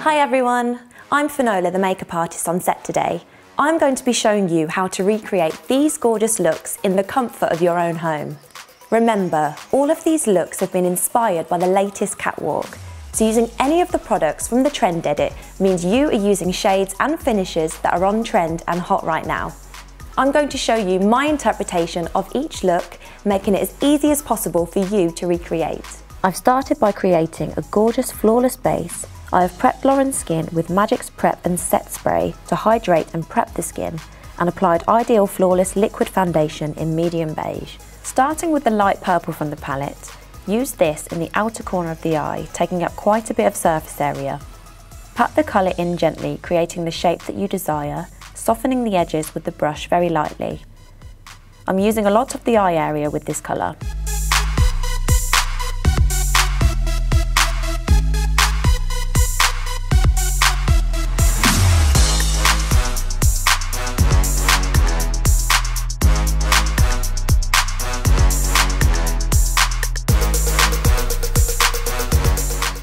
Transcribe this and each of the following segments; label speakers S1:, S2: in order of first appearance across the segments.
S1: Hi everyone, I'm Finola, the makeup artist on set today. I'm going to be showing you how to recreate these gorgeous looks in the comfort of your own home. Remember, all of these looks have been inspired by the latest catwalk, so using any of the products from the trend edit means you are using shades and finishes that are on trend and hot right now. I'm going to show you my interpretation of each look, making it as easy as possible for you to recreate. I've started by creating a gorgeous flawless base. I have prepped Lauren's skin with Magic's Prep and Set Spray to hydrate and prep the skin, and applied Ideal Flawless Liquid Foundation in medium beige. Starting with the light purple from the palette, use this in the outer corner of the eye, taking up quite a bit of surface area. Pat the colour in gently, creating the shape that you desire, softening the edges with the brush very lightly. I'm using a lot of the eye area with this colour.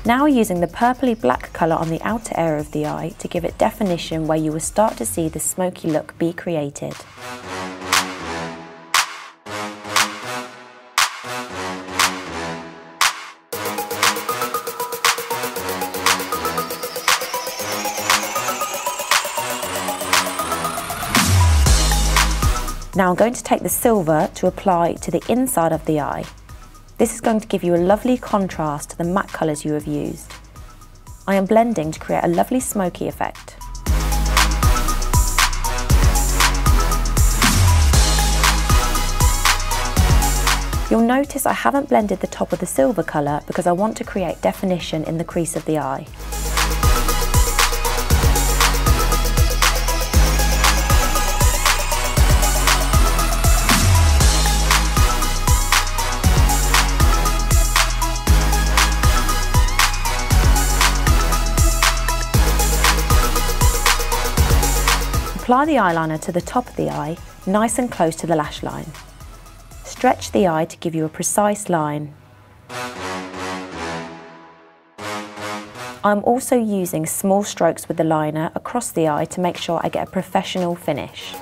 S1: Now using the purpley black colour on the outer area of the eye to give it definition where you will start to see the smoky look be created. Now I'm going to take the silver to apply to the inside of the eye. This is going to give you a lovely contrast to the matte colours you have used. I am blending to create a lovely smoky effect. You'll notice I haven't blended the top of the silver colour because I want to create definition in the crease of the eye. Apply the eyeliner to the top of the eye, nice and close to the lash line. Stretch the eye to give you a precise line. I'm also using small strokes with the liner across the eye to make sure I get a professional finish.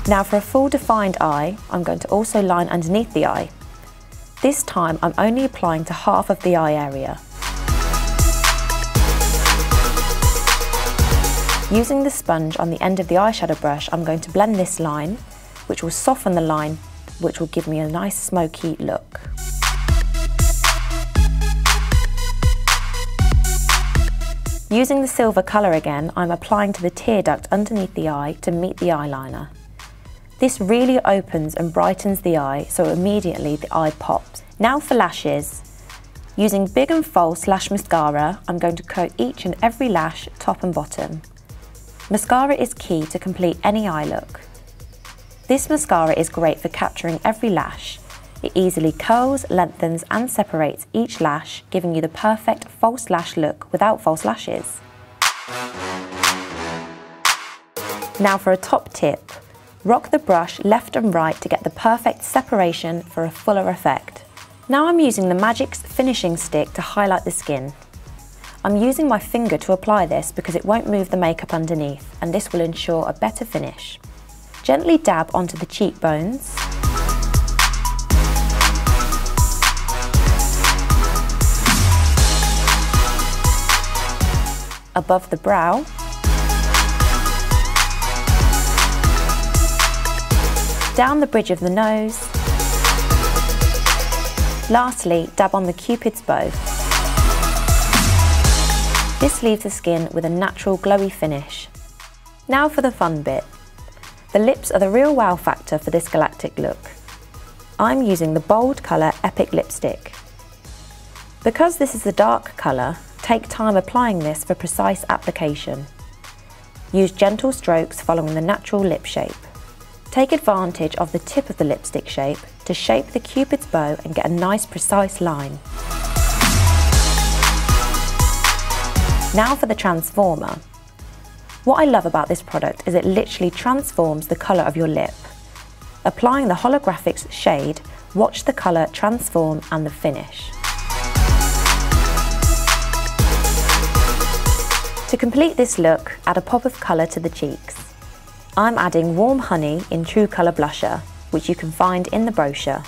S1: Now for a full defined eye, I'm going to also line underneath the eye. This time I'm only applying to half of the eye area. Using the sponge on the end of the eyeshadow brush, I'm going to blend this line, which will soften the line, which will give me a nice smoky look. Using the silver colour again, I'm applying to the tear duct underneath the eye to meet the eyeliner. This really opens and brightens the eye, so immediately the eye pops. Now for lashes. Using Big and False Lash Mascara, I'm going to coat each and every lash, top and bottom. Mascara is key to complete any eye look. This mascara is great for capturing every lash. It easily curls, lengthens and separates each lash, giving you the perfect false lash look without false lashes. Now for a top tip. Rock the brush left and right to get the perfect separation for a fuller effect. Now I'm using the Magic's finishing stick to highlight the skin. I'm using my finger to apply this because it won't move the makeup underneath, and this will ensure a better finish. Gently dab onto the cheekbones, above the brow, down the bridge of the nose. Lastly, dab on the Cupid's bow. This leaves the skin with a natural glowy finish. Now for the fun bit. The lips are the real wow factor for this Galactic look. I'm using the bold colour Epic lipstick. Because this is a dark colour, take time applying this for precise application. Use gentle strokes following the natural lip shape. Take advantage of the tip of the lipstick shape to shape the Cupid's bow and get a nice precise line. Now for the transformer. What I love about this product is it literally transforms the colour of your lip. Applying the holographic shade, watch the colour transform and the finish. To complete this look, add a pop of colour to the cheeks. I'm adding Warm Honey in True Colour Blusher, which you can find in the brochure.